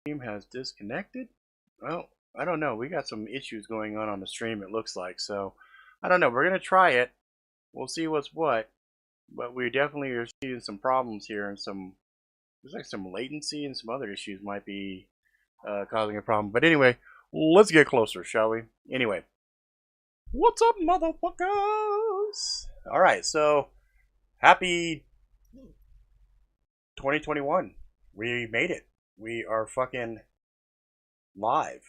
Stream has disconnected. Well, I don't know. We got some issues going on the stream, it looks like. So, I don't know. We're going to try it. We'll see what's what. But we definitely are seeing some problems here and there's like some latency and some other issues might be causing a problem. But anyway, let's get closer, shall we? Anyway, what's up, motherfuckers? All right, so happy 2021. We made it. We are fucking live.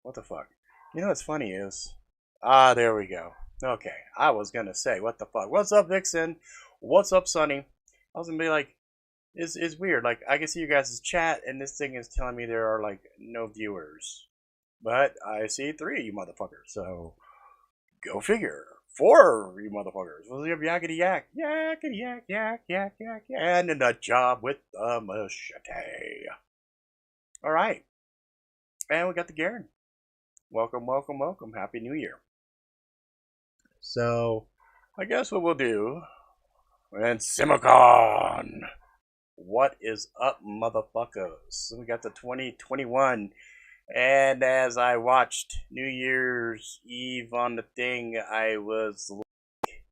What the fuck? You know what's funny is... there we go. Okay, I was gonna say, what the fuck? What's up, Vixen? What's up, Sonny? I was gonna be like, it's weird. Like, I can see you guys' chat, and this thing is telling me there are, like, no viewers. But I see 3 of you motherfuckers, so go figure. 4 of you motherfuckers. What's up, yakety yak? Yakety yak, yak, yak, yak, yak. And a nut job with the machete. Alright. And we got the Garen. Welcome, welcome, welcome. Happy New Year. So, I guess what we'll do... And Simicon! What is up, motherfuckers? So we got the 2021... And as I watched New Year's Eve on the thing, I was like,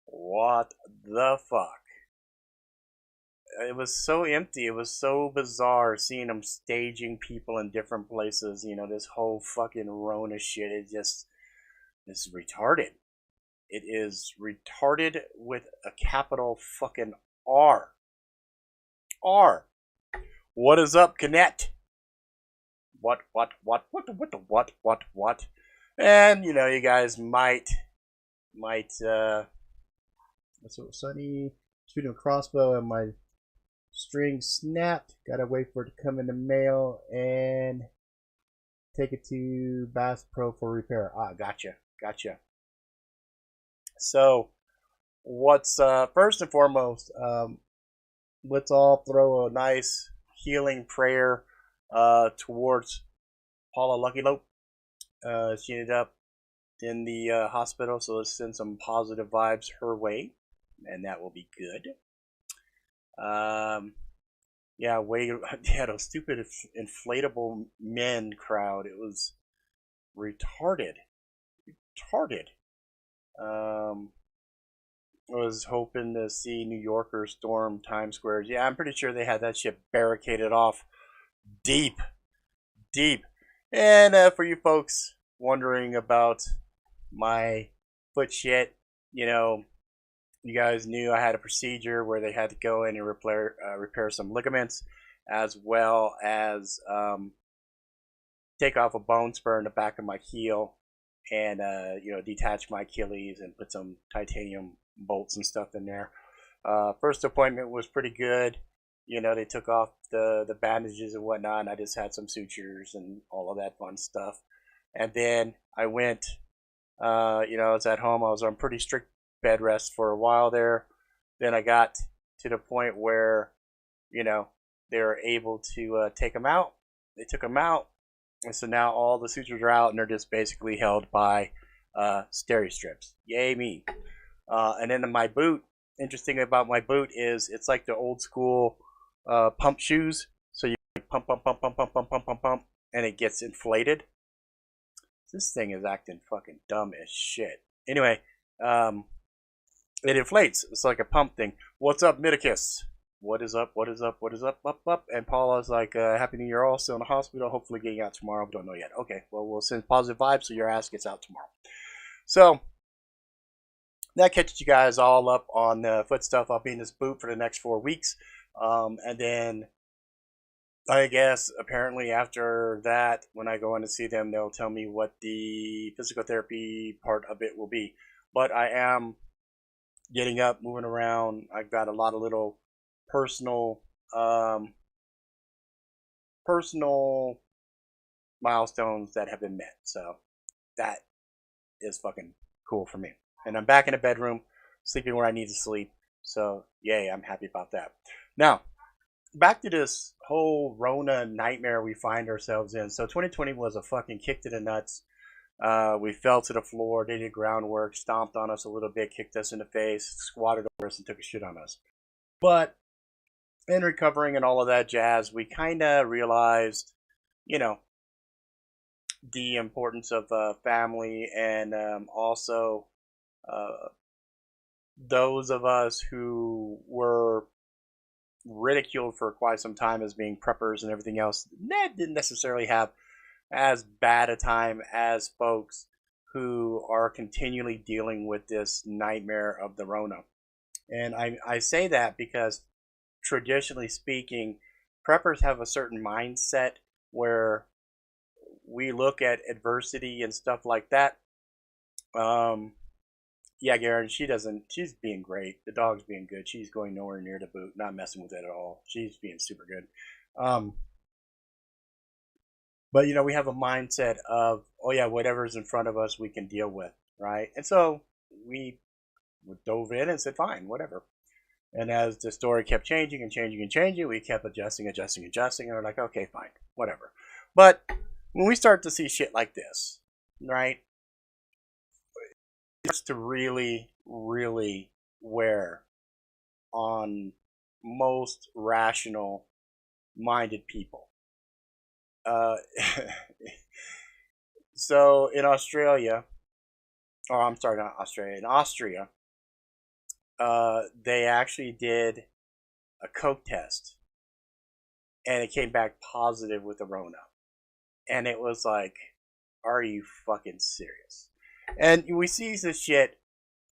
what the fuck? It was so empty. It was so bizarre seeing them staging people in different places. You know, this whole fucking Rona shit is retarded. It is retarded with a capital fucking R. R. What is up, Connect? What? And, you know, you guys might, what's it, Sunny, shooting a crossbow and my string snapped. Gotta wait for it to come in the mail and take it to Bass Pro for repair. Ah, gotcha. So, what's, first and foremost, let's all throw a nice healing prayer towards Paula Luckylope. She ended up in the hospital, so let's send some positive vibes her way, and that will be good. Yeah, those stupid inflatable men crowd. It was retarded. I was hoping to see New Yorkers storm Times Square. Yeah, I'm pretty sure they had that shit barricaded off deep. And for you folks wondering about my foot shit, you know, you guys knew I had a procedure where they had to go in and repair some ligaments, as well as take off a bone spur in the back of my heel, and you know, detach my Achilles and put some titanium bolts and stuff in there. First appointment was pretty good. You know, they took off the bandages and whatnot, and I just had some sutures and all of that fun stuff. And then I went, you know, I was at home. I was on pretty strict bed rest for a while there. Then I got to the point where, you know, they were able to take them out. They took them out. And so now all the sutures are out, and they're just basically held by steri strips. Yay me. And then my boot, interesting about my boot is it's like the old school pump shoes. So you pump, and it gets inflated. This thing is acting fucking dumb as shit. Anyway, it inflates. It's like a pump thing. What's up, Midicus? What is up? Up. And Paula's like, Happy New Year, all still in the hospital. Hopefully getting out tomorrow. We don't know yet. Okay, well, we'll send positive vibes so your ass gets out tomorrow. So, that catches you guys all up on the foot stuff. I'll be in this boot for the next 4 weeks. And then, I guess, apparently after that, when I go in to see them, they'll tell me what the physical therapy part of it will be. But I am getting up, moving around. I've got a lot of little personal milestones that have been met. So that is fucking cool for me. And I'm back in the bedroom, sleeping where I need to sleep. So yay, I'm happy about that. Now, back to this whole Rona nightmare we find ourselves in. So 2020 was a fucking kick to the nuts. We fell to the floor, they did groundwork, stomped on us a little bit, kicked us in the face, squatted over us, and took a shit on us. But in recovering and all of that jazz, we kind of realized, you know, the importance of family, and also uh, those of us who were ridiculed for quite some time as being preppers and everything else, Ned didn't necessarily have as bad a time as folks who are continually dealing with this nightmare of the Rona. And I say that because traditionally speaking, preppers have a certain mindset where we look at adversity and stuff like that. Um, yeah, Garen, she doesn't. She's being great. The dog's being good. She's going nowhere near the boot. Not messing with it at all. She's being super good. Um, but we have a mindset of, oh yeah, whatever's in front of us, we can deal with, right? And so we dove in and said, fine, whatever. And as the story kept changing and changing and changing, we kept adjusting, and we're like, okay, fine, whatever. But when we start to see shit like this, right, it starts to really, really wear on most rational minded people. Uh, so in Australia, or I'm sorry, not Australia, in Austria, they actually did a coke test, and it came back positive with the Rona. And it was like, are you fucking serious? And we see this shit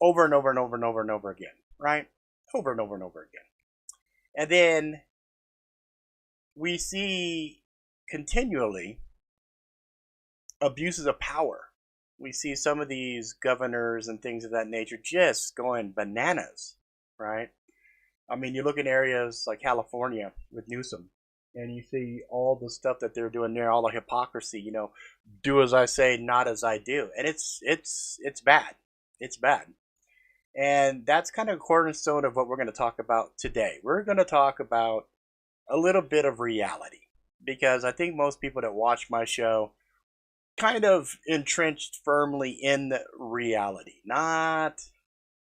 over and over and over and over and over again, right? Over and over and over again. And then we see continually abuses of power. We see some of these governors and things of that nature just going bananas, right? I mean, you look in areas like California with Newsom, and you see all the stuff that they're doing there, all the hypocrisy. Do as I say, not as I do, and it's bad. It's bad, and that's kind of a cornerstone of what we're going to talk about today. We're going to talk about a little bit of reality, because I think most people that watch my show kind of entrenched firmly in the reality, not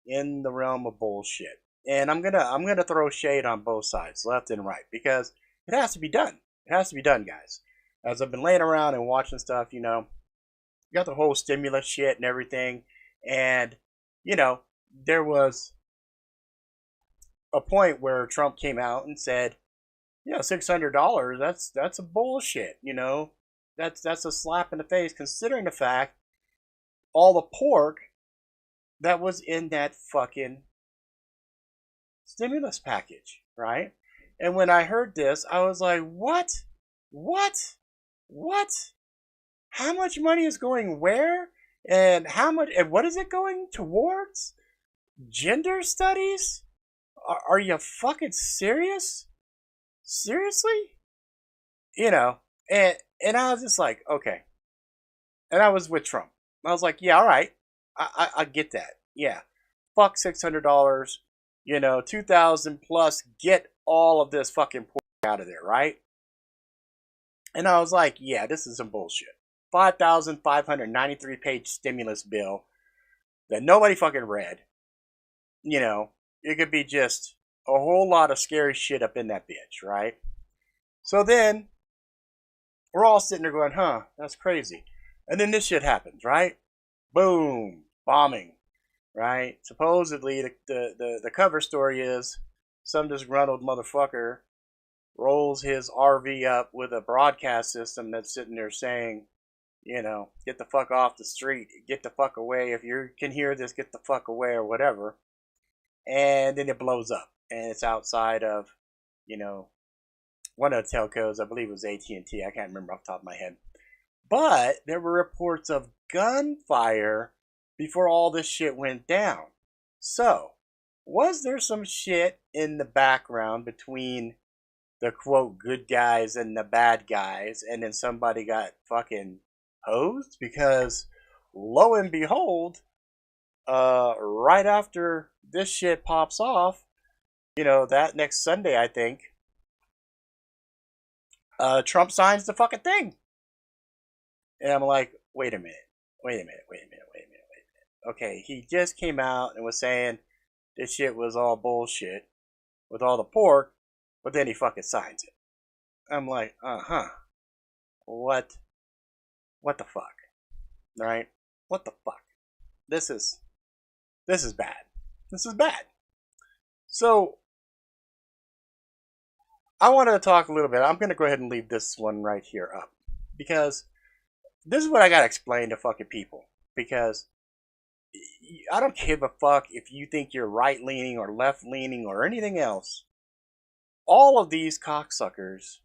in the realm of bullshit. And I'm gonna throw shade on both sides, left and right, because it has to be done. It has to be done, guys. As I've been laying around and watching stuff, you got the whole stimulus shit and everything, and there was a point where Trump came out and said, $600. That's a bullshit. That's a slap in the face, considering the fact all the pork that was in that fucking stimulus package, right? And when I heard this, I was like, what? What? What? How much money is going where? And what is it going towards? Gender studies? Are you fucking serious? Seriously? And I was just like, okay. And I was with Trump. I was like, yeah, all right. I get that. Yeah. Fuck $600. 2,000 plus. Get all of this fucking pork out of there, right? And I was like, yeah, this is some bullshit. 5,593 page stimulus bill that nobody fucking read. It could be just a whole lot of scary shit up in that bitch, right? So then we're all sitting there going, huh, that's crazy. And then this shit happens, right? Boom, bombing, right? Supposedly the cover story is some disgruntled motherfucker rolls his RV up with a broadcast system that's sitting there saying, get the fuck off the street, get the fuck away. If you can hear this, get the fuck away, or whatever. And then it blows up, and it's outside of, one of the telcos. I believe it was AT&T. I can't remember off the top of my head. But there were reports of gunfire before all this shit went down. So, was there some shit in the background between the quote good guys and the bad guys, and then somebody got fucking hosed? Because lo and behold, right after this shit pops off, that next Sunday, I think, Trump signs the fucking thing. And I'm like, wait a minute. Okay, he just came out and was saying this shit was all bullshit with all the pork, But then he fucking signs it. I'm like, what? What the fuck? Right? What the fuck? This is bad. This is bad. So I wanted to talk a little bit. I'm gonna go ahead and leave this one right here up because this is what I gotta explain to fucking people. Because I don't give a fuck if you think you're right leaning or left leaning or anything else. All of these cocksuckers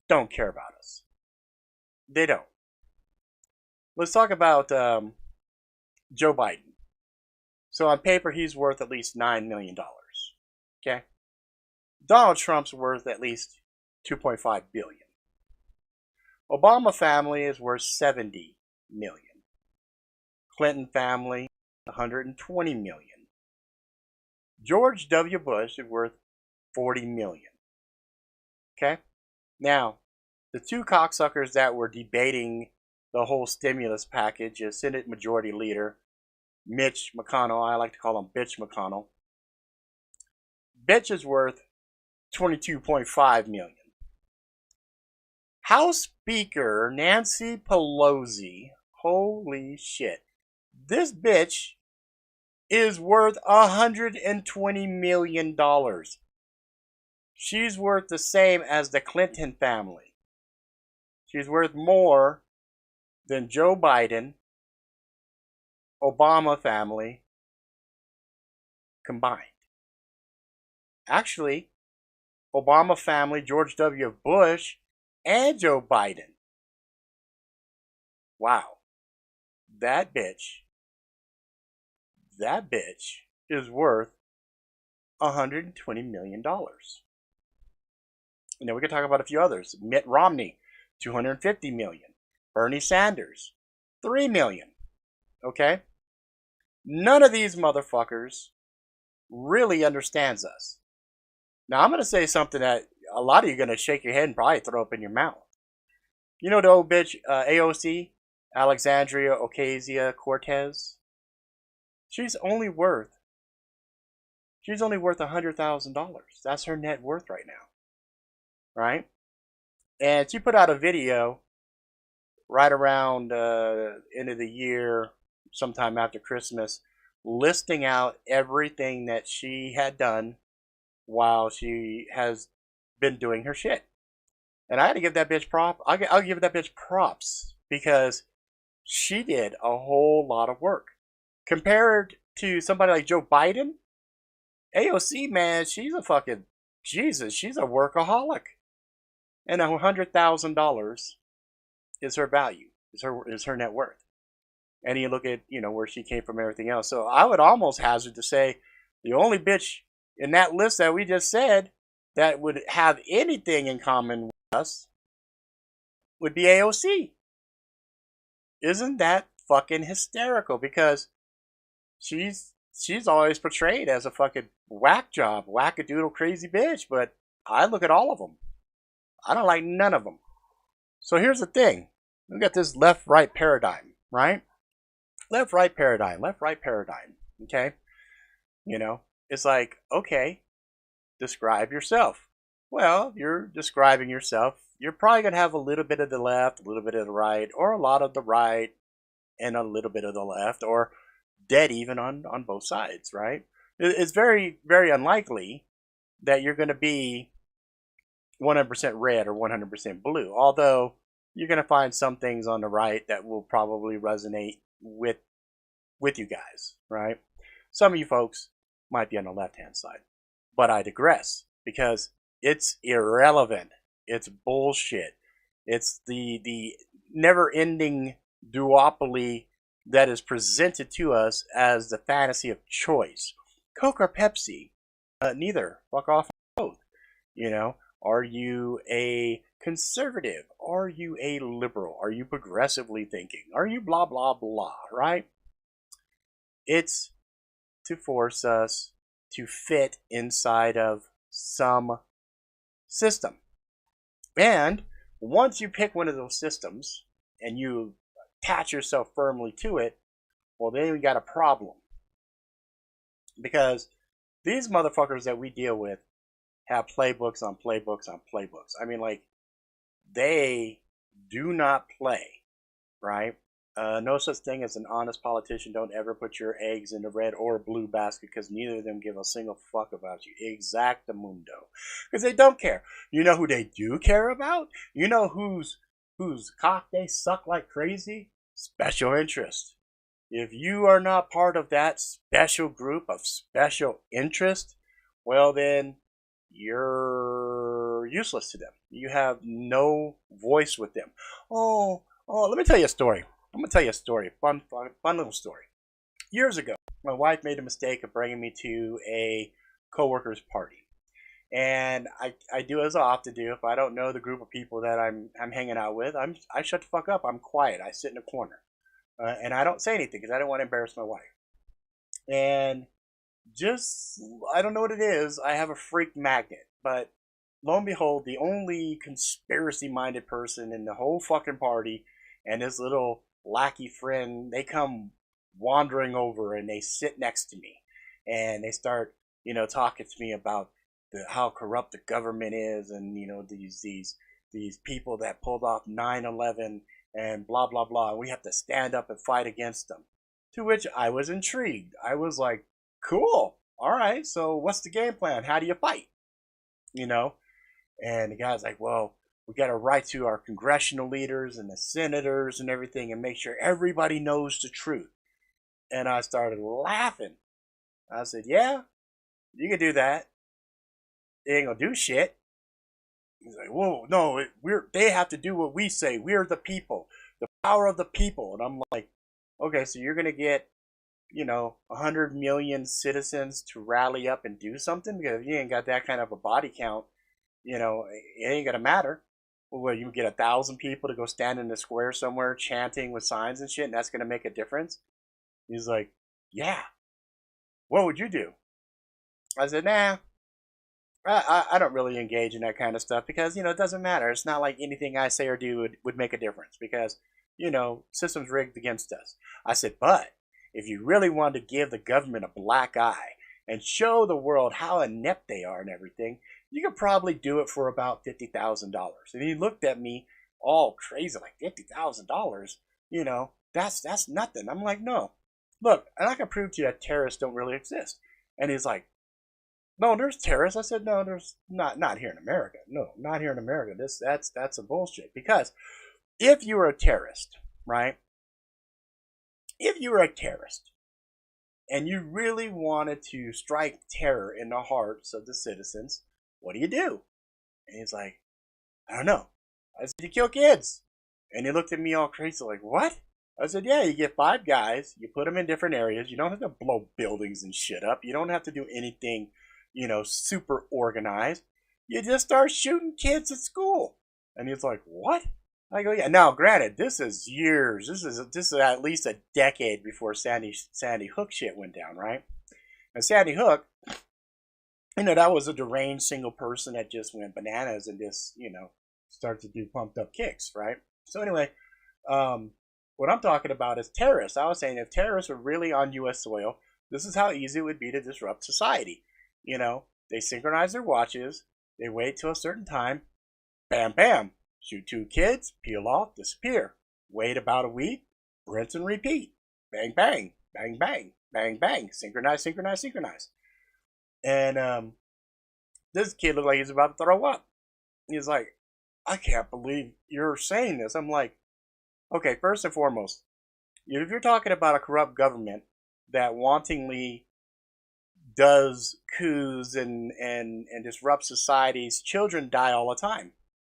don't care about us. They don't. Let's talk about Joe Biden. So on paper, he's worth at least $9 million. Okay? Donald Trump's worth at least $2.5 billion. Obama family is worth $70 million. Clinton family, $120 million. George W. Bush is worth $40 million. Okay? Now, the two cocksuckers that were debating the whole stimulus package is Senate Majority Leader Mitch McConnell. I like to call him Bitch McConnell. Bitch is worth $22.5 million. House Speaker Nancy Pelosi, holy shit, this bitch is worth $120 million. She's worth the same as the Clinton family. She's worth more than Joe Biden, Obama family combined. Actually, Obama family, George W. Bush, and Joe Biden. Wow. That bitch is worth $120 million. And then we can talk about a few others. Mitt Romney, $250 million. Bernie Sanders, $3 million. Okay? None of these motherfuckers really understands us. Now, I'm going to say something that a lot of you are going to shake your head and probably throw up in your mouth. You know the old bitch, AOC, Alexandria Ocasio-Cortez? She's only worth $100,000. That's her net worth right now. Right? And she put out a video right around end of the year, sometime after Christmas, listing out everything that she had done while she has been doing her shit. And I had to give that bitch I'll give that bitch props because she did a whole lot of work. Compared to somebody like Joe Biden, AOC, man, she's a fucking Jesus. She's a workaholic. And $100,000 is her value, is her net worth. And you look at, where she came from, everything else. So I would almost hazard to say the only bitch in that list that we just said that would have anything in common with us would be AOC. Isn't that fucking hysterical? Because she's always portrayed as a fucking whack job, wackadoodle crazy bitch. But I look at all of them. I don't like none of them. So here's the thing. We got this left-right paradigm, right? Left-right paradigm. Okay? It's like, okay, describe yourself. Well, you're describing yourself. You're probably going to have a little bit of the left, a little bit of the right, or a lot of the right, and a little bit of the left, or dead even on both sides, right? It's very, very unlikely that you're going to be 100% red or 100% blue. Although you're going to find some things on the right that will probably resonate with you guys, right? Some of you folks might be on the left-hand side. But I digress because it's irrelevant. It's bullshit. It's the never-ending duopoly that is presented to us as the fantasy of choice. Coke or Pepsi? Neither. Fuck off both. Are you a conservative? Are you a liberal? Are you progressively thinking? Are you blah, blah, blah, right? It's to force us to fit inside of some system. And once you pick one of those systems and you attach yourself firmly to it, well, then we got a problem. Because these motherfuckers that we deal with have playbooks on playbooks on playbooks. I mean, like, they do not play, right? No such thing as an honest politician. Don't ever put your eggs in the red or blue basket because neither of them give a single fuck about you. Exactamundo. Because they don't care. You know who they do care about? You know whose cock they suck like crazy? Special interest. If you are not part of that special group of special interest, well then you're useless to them. You have no voice with them. Oh, let me tell you a story. I'm gonna tell you a story. Fun little story. Years ago, my wife made a mistake of bringing me to a coworker's party, and I do as I often do. If I don't know the group of people that I'm hanging out with, I shut the fuck up. I'm quiet. I sit in a corner, and I don't say anything because I don't want to embarrass my wife. And just I don't know what it is. I have a freak magnet, but lo and behold, the only conspiracy-minded person in the whole fucking party and this little lackey friend, they come wandering over and they sit next to me and they start, talking to me about how corrupt the government is and these people that pulled off 9/11 and blah blah blah. We have to stand up and fight against them. To which I was intrigued. I was like, cool. All right. So what's the game plan? How do you fight? You know? And the guy's like, well, we got to write to our congressional leaders and the senators and everything and make sure everybody knows the truth. And I started laughing. I said, yeah, you can do that. They ain't going to do shit. He's like, whoa, no, they have to do what we say. We're the people, the power of the people. And I'm like, okay, so you're going to get, 100 million citizens to rally up and do something? Because if you ain't got that kind of a body count, it ain't going to matter. Well, you get 1,000 people to go stand in the square somewhere chanting with signs and shit, and that's going to make a difference? He's like, yeah. What would you do? I said, nah. I don't really engage in that kind of stuff because, it doesn't matter. It's not like anything I say or do would make a difference because, system's rigged against us. I said, but if you really want to give the government a black eye and show the world how inept they are and everything, you could probably do it for about $50,000. And he looked at me all crazy, like $50,000, that's nothing. I'm like, no. Look, and I can prove to you that terrorists don't really exist. And he's like, no, there's terrorists. I said, no, there's not here in America. No, not here in America. That's a bullshit. Because if you were a terrorist, right? If you were a terrorist and you really wanted to strike terror in the hearts of the citizens, what do? And he's like, I don't know. I said, you kill kids. And he looked at me all crazy like, what? I said, yeah, you get 5 guys, you put them in different areas. You don't have to blow buildings and shit up. You don't have to do anything, super organized. You just start shooting kids at school. And he's like, what? I go, yeah. Now, granted, this is years. This is at least a decade before Sandy Hook shit went down, right? And Sandy Hook, that was a deranged single person that just went bananas and just, started to do pumped up kicks, right? So anyway, what I'm talking about is terrorists. I was saying if terrorists were really on U.S. soil, this is how easy it would be to disrupt society. They synchronize their watches. They wait till a certain time. Bam, bam. Shoot 2 kids, peel off, disappear. Wait about a week, rinse and repeat. Bang, bang, bang, bang, bang, bang. Synchronize, synchronize, synchronize. And this kid looked like he's about to throw up. He's like, I can't believe you're saying this. I'm like, okay, first and foremost, if you're talking about a corrupt government that wantonly does coups and disrupts societies, children die all the time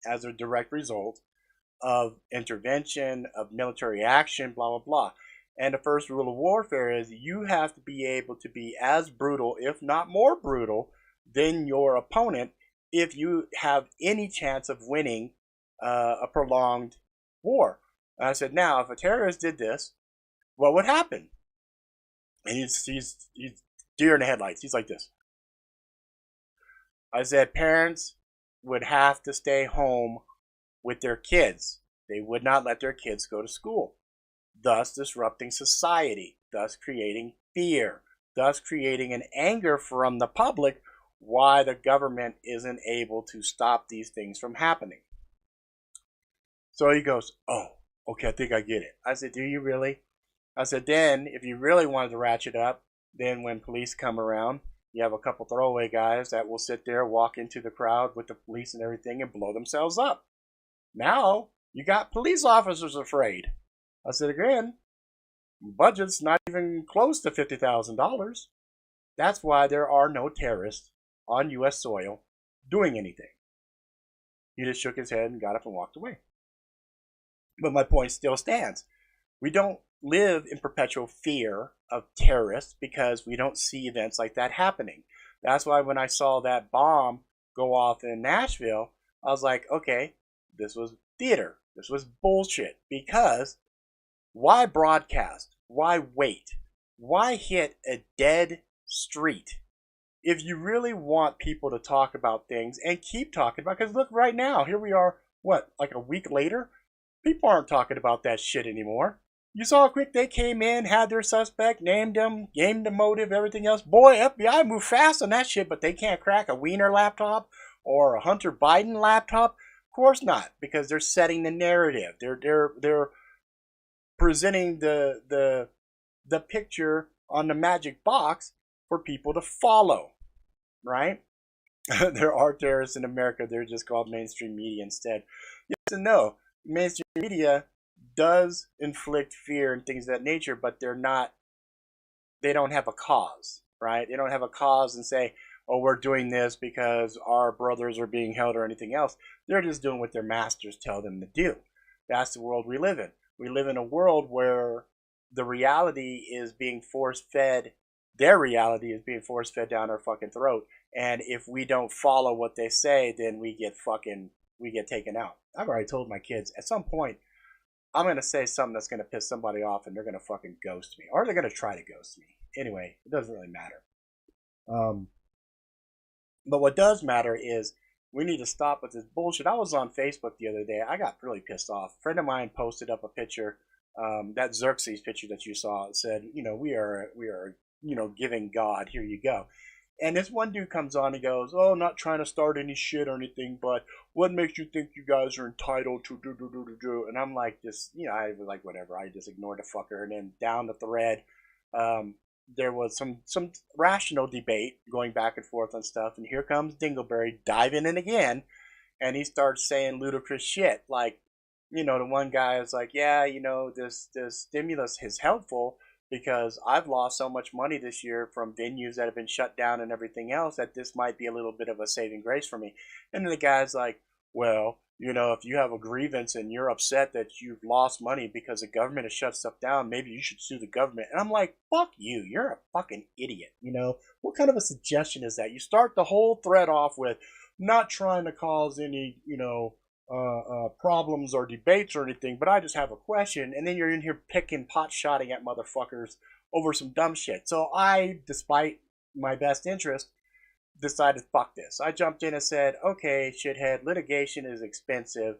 as a direct result of intervention, of military action, blah, blah, blah. And the first rule of warfare is you have to be able to be as brutal, if not more brutal, than your opponent if you have any chance of winning a prolonged war. And I said, now, if a terrorist did this, what would happen? And he's deer in the headlights. He's like this. I said, parents would have to stay home with their kids. They would not let their kids go to school, thus disrupting society, thus creating fear, thus creating an anger from the public, why the government isn't able to stop these things from happening. So he goes, oh, okay, I think I get it. I said, do you really? I said, then if you really wanted to ratchet up, then when police come around, you have a couple throwaway guys that will sit there, walk into the crowd with the police and everything and blow themselves up. Now you got police officers afraid. I said, again, budget's not even close to $50,000. That's why there are no terrorists on U.S. soil doing anything. He just shook his head and got up and walked away. But my point still stands. We don't live in perpetual fear of terrorists because we don't see events like that happening. That's why when I saw that bomb go off in Nashville, I was like, okay, this was theater. This was bullshit. Because why broadcast? Why wait? Why hit a dead street? If you really want people to talk about things and keep talking about, because look, right now, here we are, what, like a week later? People aren't talking about that shit anymore. You saw how quick they came in, had their suspect, named them, gave the motive, everything else. Boy, FBI moved fast on that shit, but they can't crack a Wiener laptop or a Hunter Biden laptop. Of course not, because they're setting the narrative. They're presenting the picture on the magic box for people to follow, right? There are terrorists in America. They're just called mainstream media instead. Yes and no. Mainstream media does inflict fear and things of that nature, but they don't have a cause, right? They don't have a cause and say, oh, we're doing this because our brothers are being held or anything else. They're just doing what their masters tell them to do. That's the world we live in. We live in a world where the reality is being force-fed. Their reality is being force-fed down our fucking throat. And if we don't follow what they say, then we get taken out. I've already told my kids, at some point, I'm going to say something that's going to piss somebody off and they're going to fucking ghost me. Or they're going to try to ghost me. Anyway, it doesn't really matter. But what does matter is we need to stop with this bullshit. I was on Facebook the other day. I got really pissed off. A friend of mine posted up a picture, that Xerxes picture that you saw. It said, we are, giving God. Here you go. And this one dude comes on and goes, oh, not trying to start any shit or anything, but what makes you think you guys are entitled to do? And I'm like, I was like, whatever. I just ignored the fucker. And then down the thread, there was some rational debate going back and forth on stuff. And here comes Dingleberry diving in again. And he starts saying ludicrous shit. Like, the one guy is like, yeah, this stimulus is helpful, because I've lost so much money this year from venues that have been shut down and everything else that this might be a little bit of a saving grace for me. And then the guy's like, well, if you have a grievance and you're upset that you've lost money because the government has shut stuff down, maybe you should sue the government. And I'm like, fuck you. You're a fucking idiot. What kind of a suggestion is that? You start the whole thread off with not trying to cause any, problems or debates or anything, but I just have a question, and then you're in here picking pot shotting at motherfuckers over some dumb shit. So I, despite my best interest, decided fuck this. I jumped in and said, okay, shithead, litigation is expensive.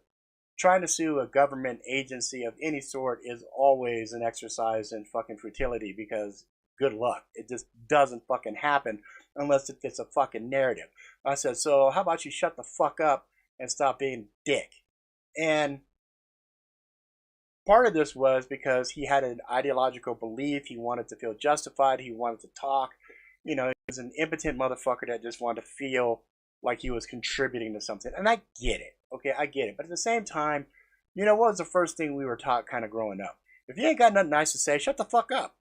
Trying to sue a government agency of any sort is always an exercise in fucking futility, because good luck. It just doesn't fucking happen unless it fits a fucking narrative. I said, so how about you shut the fuck up and stop being a dick? And part of this was because he had an ideological belief. He wanted to feel justified. He wanted to talk. He was an impotent motherfucker that just wanted to feel like he was contributing to something. And I get it. Okay, I get it. But at the same time, what was the first thing we were taught kind of growing up? If you ain't got nothing nice to say, shut the fuck up.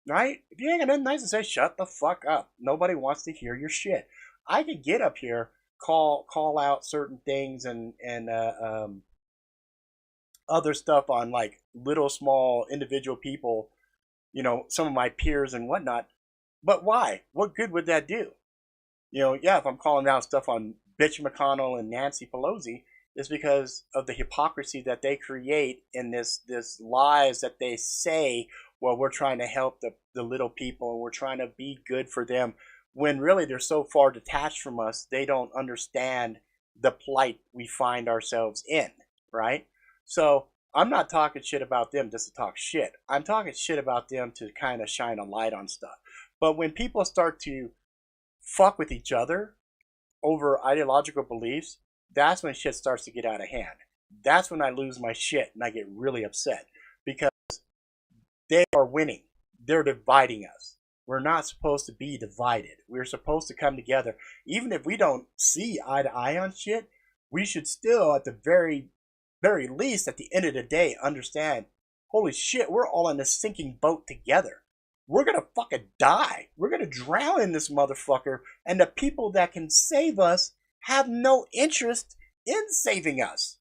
Right? If you ain't got nothing nice to say, shut the fuck up. Nobody wants to hear your shit. I could get up here, call out certain things and other stuff on like little small individual people, some of my peers and whatnot. But why? What good would that do? If I'm calling out stuff on Bitch McConnell and Nancy Pelosi, it's because of the hypocrisy that they create in this lies that they say, well, we're trying to help the little people and we're trying to be good for them, when really they're so far detached from us, they don't understand the plight we find ourselves in, right? So I'm not talking shit about them just to talk shit. I'm talking shit about them to kind of shine a light on stuff. But when people start to fuck with each other over ideological beliefs, that's when shit starts to get out of hand. That's when I lose my shit and I get really upset because they are winning. They're dividing us. We're not supposed to be divided. We're supposed to come together. Even if we don't see eye to eye on shit, we should still, at the very least, at the end of the day, understand, holy shit, we're all in this sinking boat together. We're gonna fucking die. We're gonna drown in this motherfucker, and the people that can save us have no interest in saving us.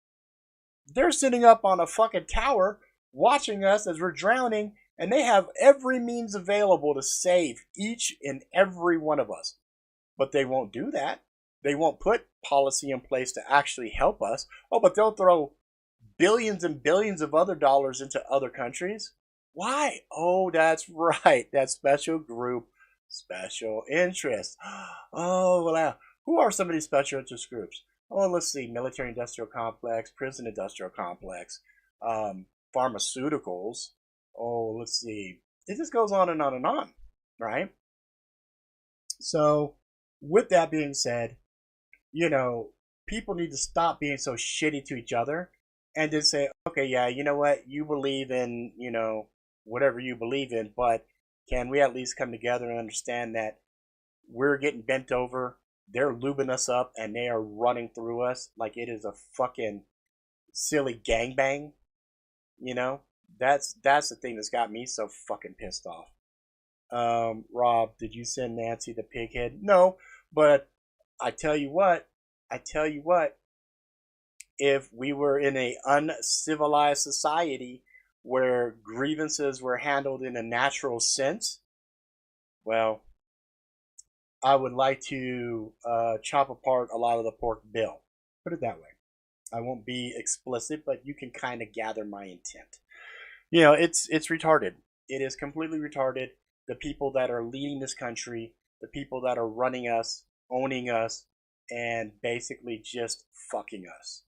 They're sitting up on a fucking tower watching us as we're drowning, and they have every means available to save each and every one of us. But they won't do that. They won't put policy in place to actually help us. Oh, but they'll throw billions and billions of other dollars into other countries. Why? Oh, that's right. That special group, special interest. Oh, wow. Who are some of these special interest groups? Oh, let's see. Military industrial complex, prison industrial complex, pharmaceuticals. Oh, let's see. It just goes on and on and on, right? So, with that being said, people need to stop being so shitty to each other and just say, okay, yeah, you know what? You believe in, whatever you believe in, but can we at least come together and understand that we're getting bent over, they're lubing us up, and they are running through us like it is a fucking silly gangbang, you know? That's the thing that's got me so fucking pissed off. Rob, did you send Nancy the pighead? No, but I tell you what, if we were in a uncivilized society where grievances were handled in a natural sense, well, I would like to chop apart a lot of the pork bill. Put it that way. I won't be explicit, but you can kind of gather my intent. It's retarded. It is completely retarded. The people that are leading this country, the people that are running us, owning us, and basically just fucking us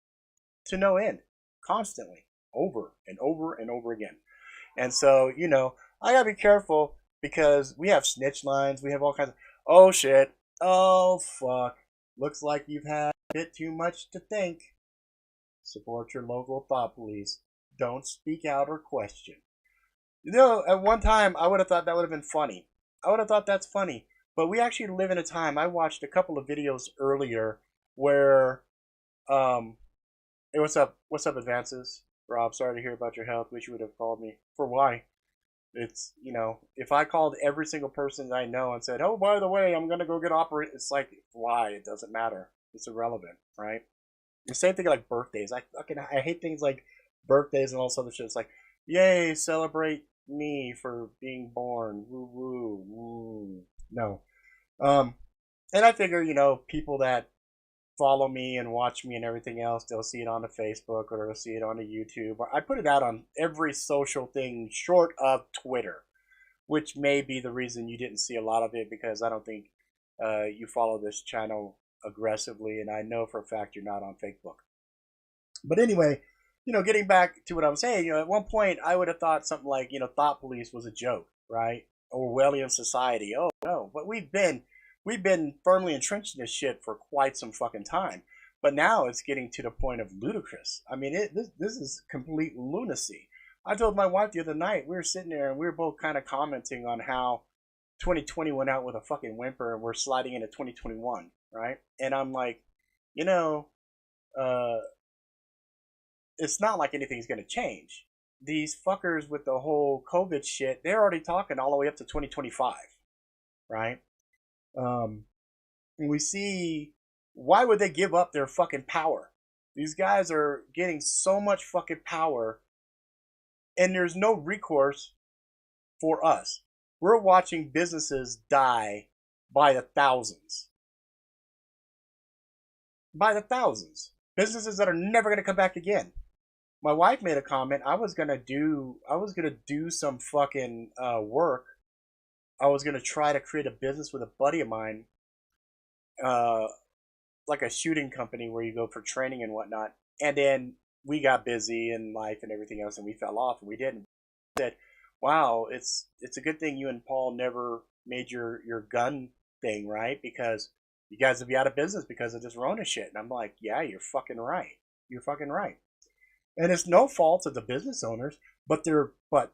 to no end, constantly, over and over and over again. And so, I gotta be careful because we have snitch lines, we have all kinds of, oh shit, oh fuck, looks like you've had a bit too much to think. Support your local thought police. Don't speak out or question. At one time, I would have thought that would have been funny. I would have thought that's funny. But we actually live in a time, I watched a couple of videos earlier where, hey, what's up? What's up, Advances? Rob, sorry to hear about your health. Wish you would have called me. For why? It's, if I called every single person that I know and said, oh, by the way, I'm going to go get operated, it's like, why? It doesn't matter. It's irrelevant, right? The same thing like birthdays. I hate things like birthdays and all this other shit. It's like, yay, celebrate me for being born. Woo woo. Woo. No. And I figure, people that follow me and watch me and everything else, they'll see it on the Facebook or they'll see it on the YouTube. I put it out on every social thing short of Twitter, which may be the reason you didn't see a lot of it because I don't think you follow this channel aggressively, and I know for a fact you're not on Facebook. But anyway, getting back to what I'm saying, at one point I would have thought something like, thought police was a joke, right? Orwellian society. Oh no, but we've been firmly entrenched in this shit for quite some fucking time. But now it's getting to the point of ludicrous. I mean, this is complete lunacy. I told my wife the other night, we were sitting there and we were both kind of commenting on how 2020 went out with a fucking whimper and we're sliding into 2021, right? And I'm like, it's not like anything's going to change. These fuckers with the whole COVID shit, they're already talking all the way up to 2025, right? We see, why would they give up their fucking power? These guys are getting so much fucking power, and there's no recourse for us. We're watching businesses die by the thousands. By the thousands. Businesses that are never going to come back again. My wife made a comment. I was gonna do some fucking work. I was gonna try to create a business with a buddy of mine, like a shooting company where you go for training and whatnot. And then we got busy in life and everything else, and we fell off, and we didn't. I said, "Wow, it's a good thing you and Paul never made your gun thing, right? Because you guys will be out of business because of this Rona shit. And I'm like, yeah, you're fucking right. You're fucking right. And it's no fault of the business owners, but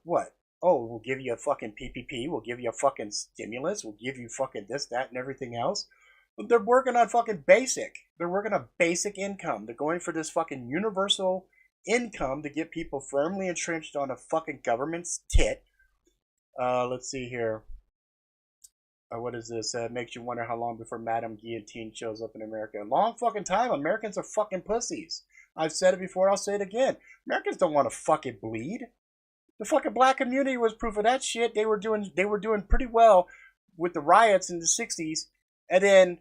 what? Oh, we'll give you a fucking PPP. We'll give you a fucking stimulus. We'll give you fucking this, that, and everything else. But they're working on fucking basic. They're working on basic income. They're going for this fucking universal income to get people firmly entrenched on a fucking government's tit. Let's see here. What is this? Makes you wonder how long before Madame Guillotine shows up in America. A long fucking time. Americans are fucking pussies. I've said it before. I'll say it again. Americans don't want to fucking bleed. The fucking black community was proof of that shit. They were doing pretty well with the riots in the '60s, and then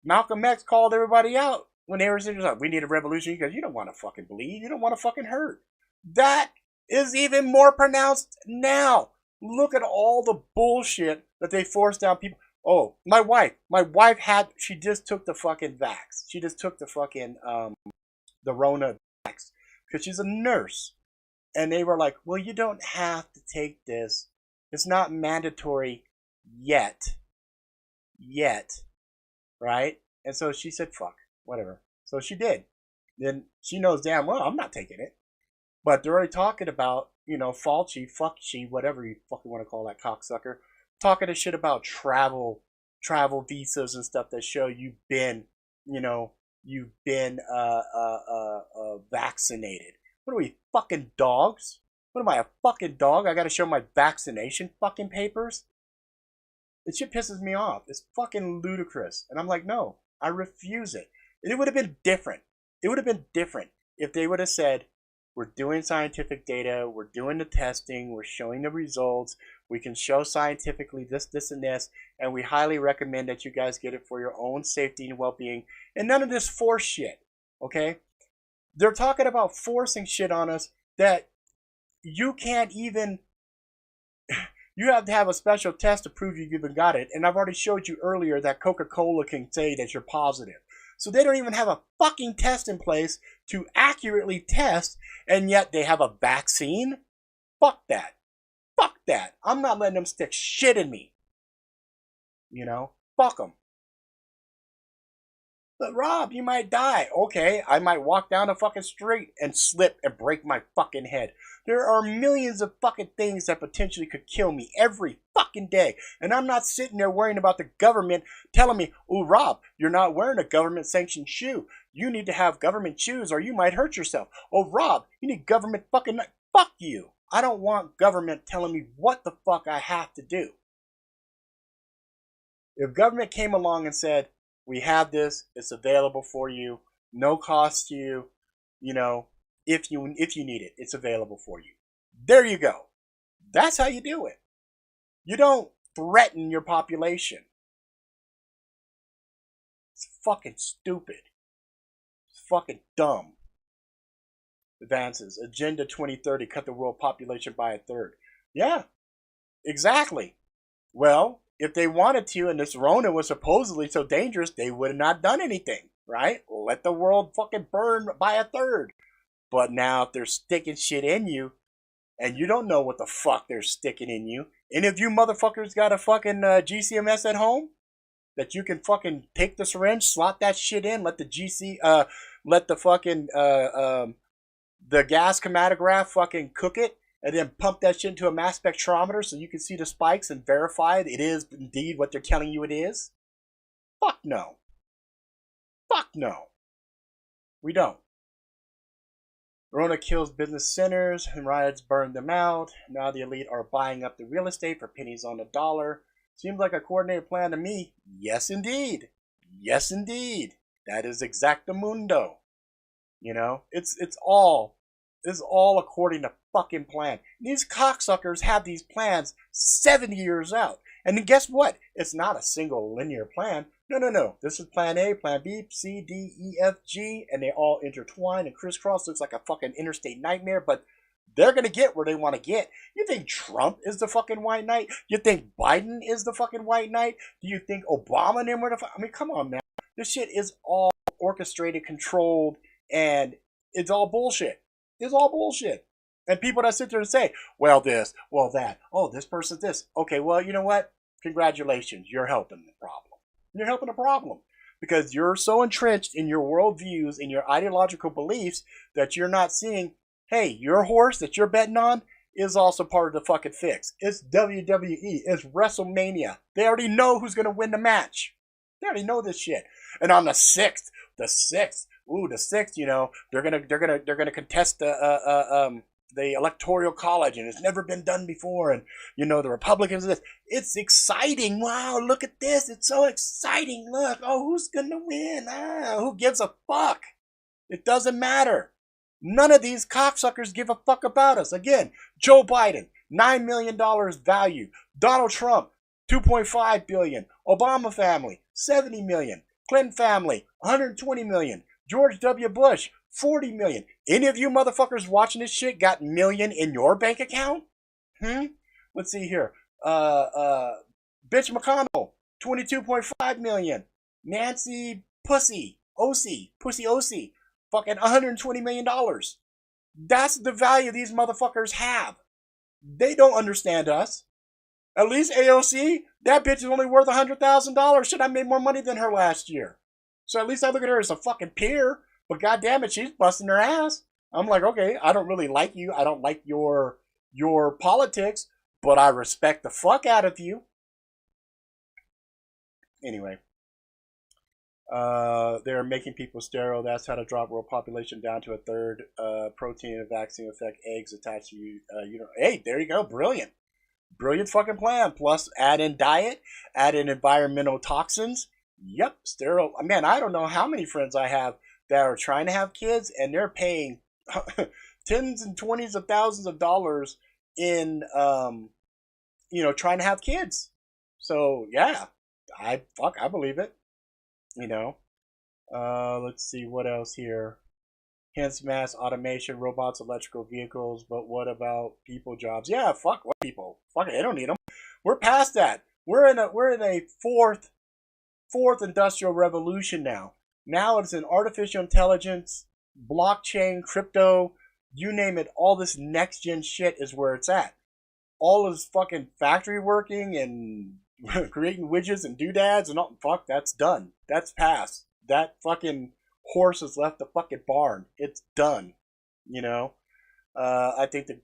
Malcolm X called everybody out when they were saying, "We need a revolution." Because you don't want to fucking bleed. You don't want to fucking hurt. That is even more pronounced now. Look at all the bullshit that they forced down people. Oh, my wife she just took the fucking vax. She just took the fucking the Rona vax because she's a nurse. And they were like, well, you don't have to take this. It's not mandatory yet. Right? And so she said, fuck, whatever. So she did. Then she knows damn well I'm not taking it. But they're already talking about, Fauci, whatever you fucking want to call that cocksucker, talking to shit about travel visas and stuff that show you've been vaccinated. What are we, fucking dogs? What am I, a fucking dog? I gotta show my vaccination fucking papers? This shit pisses me off. It's fucking ludicrous. And I'm like, no, I refuse it. And it would have been different. It would have been different if they would have said, we're doing scientific data, we're doing the testing, we're showing the results, we can show scientifically this, and this, and we highly recommend that you guys get it for your own safety and well-being, and none of this force shit, okay? They're talking about forcing shit on us that you can't even, you have to have a special test to prove you even got it, and I've already showed you earlier that Coca-Cola can say that you're positive. So they don't even have a fucking test in place to accurately test, and yet they have a vaccine? Fuck that. Fuck that. I'm not letting them stick shit in me. Fuck them. But Rob, you might die. Okay, I might walk down the fucking street and slip and break my fucking head. There are millions of fucking things that potentially could kill me every fucking day. And I'm not sitting there worrying about the government telling me, oh, Rob, you're not wearing a government-sanctioned shoe. You need to have government shoes or you might hurt yourself. Oh, Rob, you need government fucking... Fuck you. I don't want government telling me what the fuck I have to do. If government came along and said, we have this, it's available for you, no cost to you, if you need it, it's available for you. There you go. That's how you do it. You don't threaten your population. It's fucking stupid. It's fucking dumb. Advances. Agenda 2030, cut the world population by a third. Yeah, exactly. Well, if they wanted to, and this Rona was supposedly so dangerous, they would have not done anything, right? Let the world fucking burn by a third. But now if they're sticking shit in you, and you don't know what the fuck they're sticking in you, any of you motherfuckers got a fucking GCMS at home? That you can fucking take the syringe, slot that shit in, let the fucking, the gas chromatograph fucking cook it, and then pump that shit into a mass spectrometer so you can see the spikes and verify it is indeed what they're telling you it is? Fuck no. Fuck no. We don't. Rona kills business centers and riots burn them out. Now the elite are buying up the real estate for pennies on the dollar. Seems like a coordinated plan to me. Yes, indeed. Yes, indeed. That is exactamundo. It's all according to fucking plan. These cocksuckers have these plans 7 years out. And then guess what? It's not a single linear plan. No. This is plan A, plan B, C, D, E, F, G, and they all intertwine and crisscross. Looks like a fucking interstate nightmare, but they're going to get where they want to get. You think Trump is the fucking white knight? You think Biden is the fucking white knight? Do you think Obama and them were the I mean, come on, man. This shit is all orchestrated, controlled, and it's all bullshit. It's all bullshit. And people that sit there and say, well, this, well, that. Oh, this person's this. Okay, well, you know what? Congratulations, you're helping the problem. You're helping the problem because you're so entrenched in your worldviews and your ideological beliefs that you're not seeing, hey, your horse that you're betting on is also part of the fucking fix. It's WWE. It's WrestleMania. They already know who's going to win the match. They already know this shit. And on the 6th, you know, they're gonna contest the electoral college, and it's never been done before. And you know, the Republicans. It's exciting. Wow, look at this. It's so exciting. Look, oh, who's gonna win? Who gives a fuck? It doesn't matter. None of these cocksuckers give a fuck about us. Again, Joe Biden, $9 million value. Donald Trump, $2.5 billion. Obama family, $70 million. Clinton family, $120 million. George W. Bush, $40 million. Any of you motherfuckers watching this shit got million in your bank account? Let's see here. Bitch McConnell, $22.5 million. Nancy Pussy Ossie, fucking $120 million. That's the value these motherfuckers have. They don't understand us. At least AOC, that bitch is only worth $100,000. Shit, I made more money than her last year. So at least I look at her as a fucking peer. But goddamn it, she's busting her ass. I'm like, okay, I don't really like you. I don't like your politics, but I respect the fuck out of you. Anyway, they're making people sterile. That's how to drop world population down to a third. Protein and vaccine affect eggs attached to you. Hey, there you go. Brilliant. Brilliant fucking plan. Plus, add in diet, add in environmental toxins. Yep, sterile. Man, I don't know how many friends I have that are trying to have kids, and they're paying tens and twenties of thousands of dollars in, trying to have kids. So yeah, I believe it. Let's see what else here. Hence mass automation, robots, electrical vehicles, but what about people jobs? Yeah, fuck what people? Fuck it, they don't need them. We're past that. We're in a fourth industrial revolution now. Now it's in artificial intelligence, blockchain, crypto, you name it. All this next gen shit is where it's at. All this fucking factory working and creating widgets and doodads and all. Fuck, that's done. That's past. That fucking horse has left the fucking barn. It's done. I think the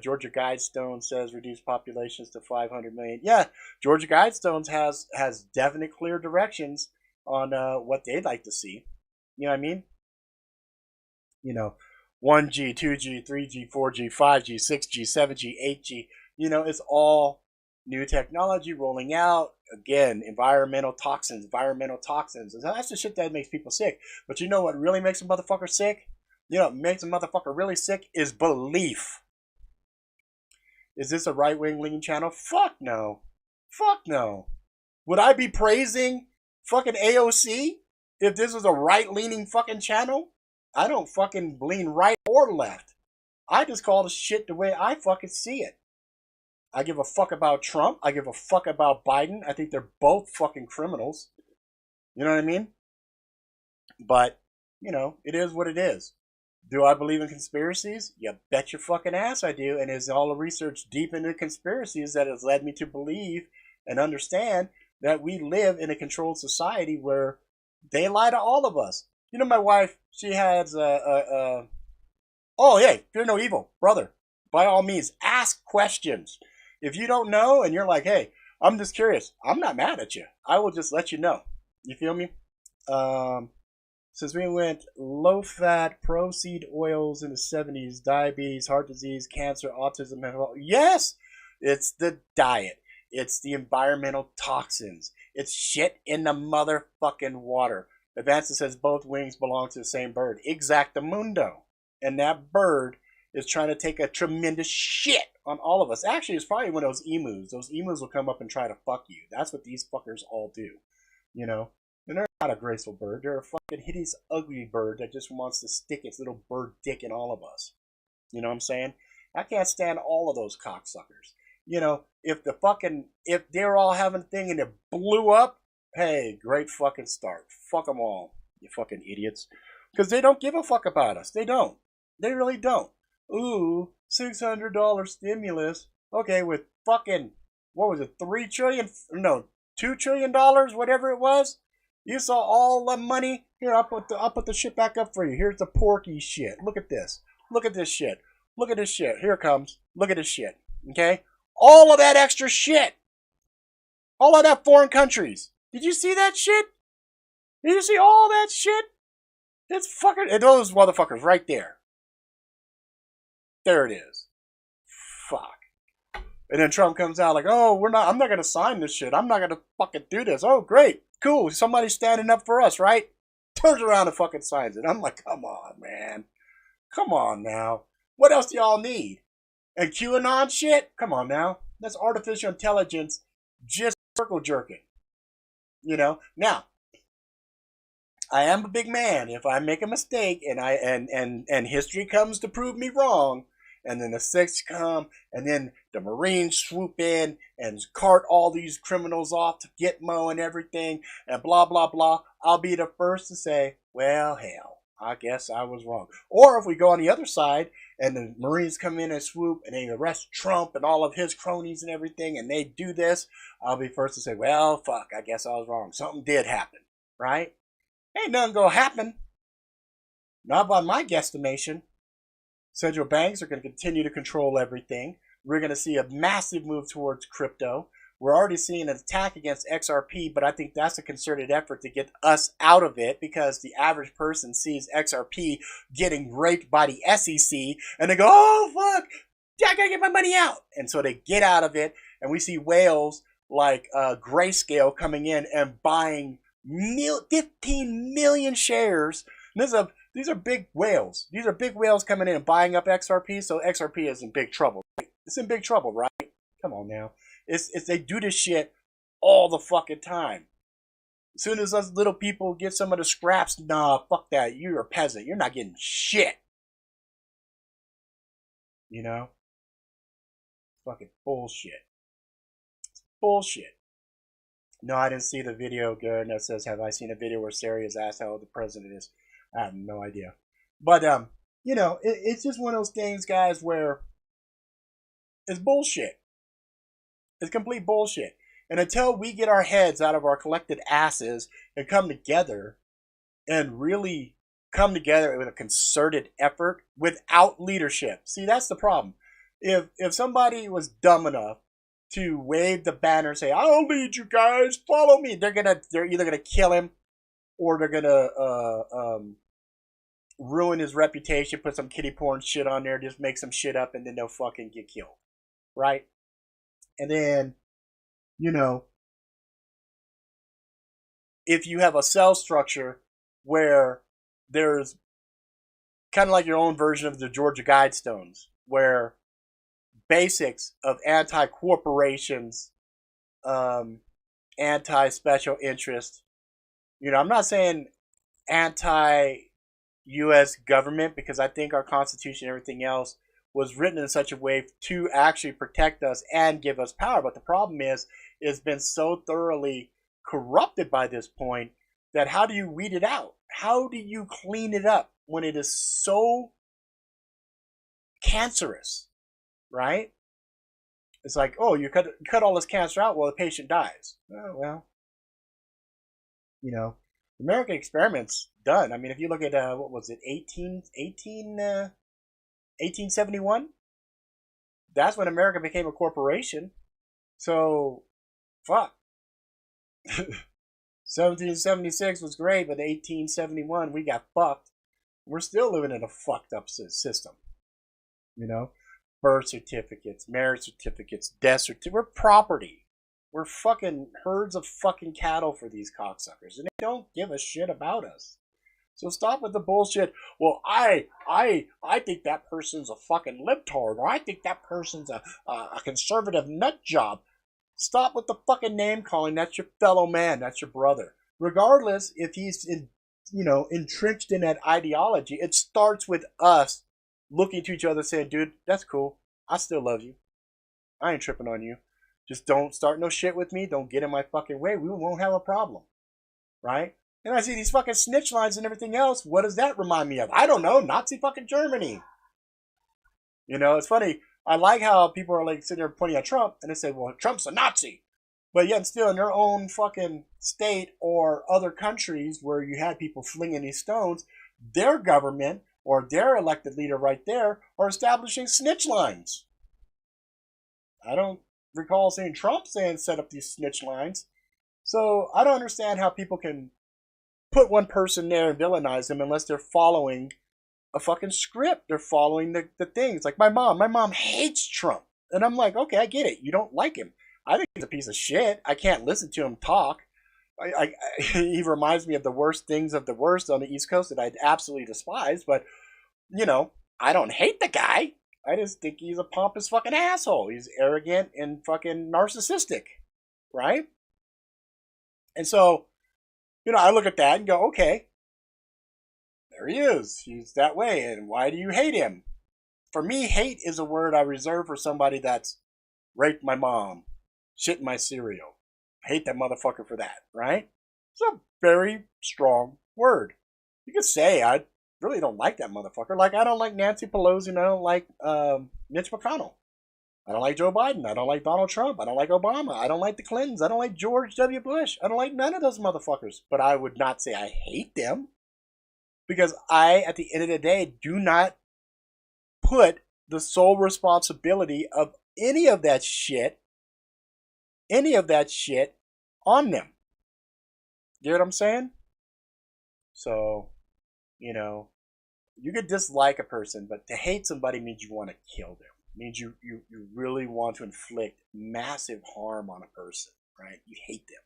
Georgia Guidestone says reduce populations to 500 million. Yeah, Georgia Guidestones has definite clear directions on what they'd like to see. You know what I mean? 1G, 2G, 3G, 4G, 5G, 6G, 7G, 8G. It's all new technology rolling out. Again, environmental toxins. And that's the shit that makes people sick. But you know what really makes a motherfucker sick? What makes a motherfucker really sick is belief. Is this a right-wing leaning channel? Fuck no. Fuck no. Would I be praising fucking AOC if this was a right-leaning fucking channel? I don't fucking lean right or left. I just call the shit the way I fucking see it. I give a fuck about Trump. I give a fuck about Biden. I think they're both fucking criminals. You know what I mean? But, it is what it is. Do I believe in conspiracies? You bet your fucking ass I do. And it's all the research deep into conspiracies that has led me to believe and understand that we live in a controlled society where they lie to all of us. My wife, she has oh, hey, fear no evil. Brother, by all means, ask questions. If you don't know and you're like, hey, I'm just curious, I'm not mad at you. I will just let you know. You feel me? Since we went low-fat, pro-seed oils in the 70s, diabetes, heart disease, cancer, autism, yes, it's the diet. It's the environmental toxins. It's shit in the motherfucking water. Advances says both wings belong to the same bird. Exactamundo. And that bird is trying to take a tremendous shit on all of us. Actually, it's probably one of those emus. Those emus will come up and try to fuck you. That's what these fuckers all do. And they're not a graceful bird. They're a fucking hideous, ugly bird that just wants to stick its little bird dick in all of us. You know what I'm saying? I can't stand all of those cocksuckers. If they're all having a thing and it blew up, hey, great fucking start. Fuck them all, you fucking idiots. Because they don't give a fuck about us. They don't. They really don't. Ooh, $600 stimulus. Okay, with fucking what was it, 3 trillion, no, $2 trillion, whatever it was. You saw all the money. Here, I'll put the shit back up for you. Here's the Porky shit. Look at this. Look at this shit. Look at this shit. Here it comes. Look at this shit. Okay? All of that extra shit. All of that foreign countries. Did you see that shit? Did you see all that shit? It's fucking, and those motherfuckers right there. There it is. Fuck. And then Trump comes out like, oh, I'm not going to sign this shit. I'm not going to fucking do this. Oh, great. Cool. Somebody's standing up for us, right? Turns around and fucking signs it. I'm like, come on, man. Come on now. What else do y'all need? And QAnon shit? Come on now. That's artificial intelligence just circle jerking. You know? Now, I am a big man. If I make a mistake and history comes to prove me wrong, and then the six come, and then the Marines swoop in and cart all these criminals off to Gitmo and everything, and blah, blah, blah, I'll be the first to say, well, hell, I guess I was wrong. Or if we go on the other side, and the Marines come in and swoop, and they arrest Trump and all of his cronies and everything, and they do this, I'll be first to say, well, fuck, I guess I was wrong. Something did happen, right? Ain't nothing gonna happen. Not by my guesstimation. Central banks are going to continue to control everything. We're going to see a massive move towards crypto. We're already seeing an attack against XRP, but I think that's a concerted effort to get us out of it because the average person sees XRP getting raped by the SEC and they go, oh, fuck, I got to get my money out. And so they get out of it, and we see whales like Grayscale coming in and buying 15 million shares. And these are big whales. These are big whales coming in and buying up XRP, so XRP is in big trouble. Right? It's in big trouble, right? Come on now. It's they do this shit all the fucking time. As soon as us little people get some of the scraps, nah, fuck that. You're a peasant. You're not getting shit. You know? Fucking bullshit. It's bullshit. No, I didn't see the video, good. That says, have I seen a video where Sari has asked how the president is? I have no idea. But, you know, it's just one of those things, guys, where it's bullshit. It's complete bullshit. And until we get our heads out of our collected asses and come together and really come together with a concerted effort without leadership. See, that's the problem. If somebody was dumb enough to wave the banner and say, I'll lead you guys, follow me, they're either gonna kill him or they're gonna ruin his reputation, put some kiddie porn shit on there, just make some shit up, and then they'll fucking get killed. Right? And then, you know, if you have a cell structure where there's kind of like your own version of the Georgia Guidestones, where basics of anti-corporations, anti-special interest, you know, I'm not saying anti-U.S. government, because I think our Constitution and everything else was written in such a way to actually protect us and give us power. But the problem is, it's been so thoroughly corrupted by this point that how do you weed it out? How do you clean it up when it is so cancerous, right? It's like, oh, you cut all this cancer out, well, the patient dies. Oh, well, you know, the American experiment's done. I mean, if you look at, what was it, 1871? That's when America became a corporation. So, fuck. 1776 was great, but 1871, we got fucked. We're still living in a fucked up system. You know? Birth certificates, marriage certificates, death certificates. We're property. We're fucking herds of fucking cattle for these cocksuckers. And they don't give a shit about us. So stop with the bullshit. Well, I think that person's a fucking libtard, or I think that person's a conservative nut job. Stop with the fucking name calling. That's your fellow man. That's your brother. Regardless if he's entrenched in that ideology, it starts with us looking to each other saying, dude, that's cool. I still love you. I ain't tripping on you. Just don't start no shit with me. Don't get in my fucking way. We won't have a problem. Right? And I see these fucking snitch lines and everything else. What does that remind me of? I don't know. Nazi fucking Germany. You know, it's funny. I like how people are like sitting there pointing at Trump and they say, well, Trump's a Nazi. But yet still in their own fucking state or other countries where you had people flinging these stones, their government or their elected leader right there are establishing snitch lines. I don't recall seeing Trump saying set up these snitch lines. So I don't understand how people can put one person there and villainize them unless they're following a fucking script. They're following the things. Like my mom. My mom hates Trump. And I'm like, okay, I get it. You don't like him. I think he's a piece of shit. I can't listen to him talk. He reminds me of the worst things of the worst on the East Coast that I absolutely despise. But, I don't hate the guy. I just think he's a pompous fucking asshole. He's arrogant and fucking narcissistic. Right? And so, I look at that and go, okay, there he is. He's that way. And why do you hate him? For me, hate is a word I reserve for somebody that's raped my mom, shit in my cereal. I hate that motherfucker for that, right? It's a very strong word. You could say I really don't like that motherfucker. Like, I don't like Nancy Pelosi and I don't like Mitch McConnell. I don't like Joe Biden. I don't like Donald Trump. I don't like Obama. I don't like the Clintons. I don't like George W. Bush. I don't like none of those motherfuckers. But I would not say I hate them. Because I, at the end of the day, do not put the sole responsibility of any of that shit on them. You know what I'm saying? So, you could dislike a person, but to hate somebody means you want to kill them. It means you really want to inflict massive harm on a person, right? You hate them.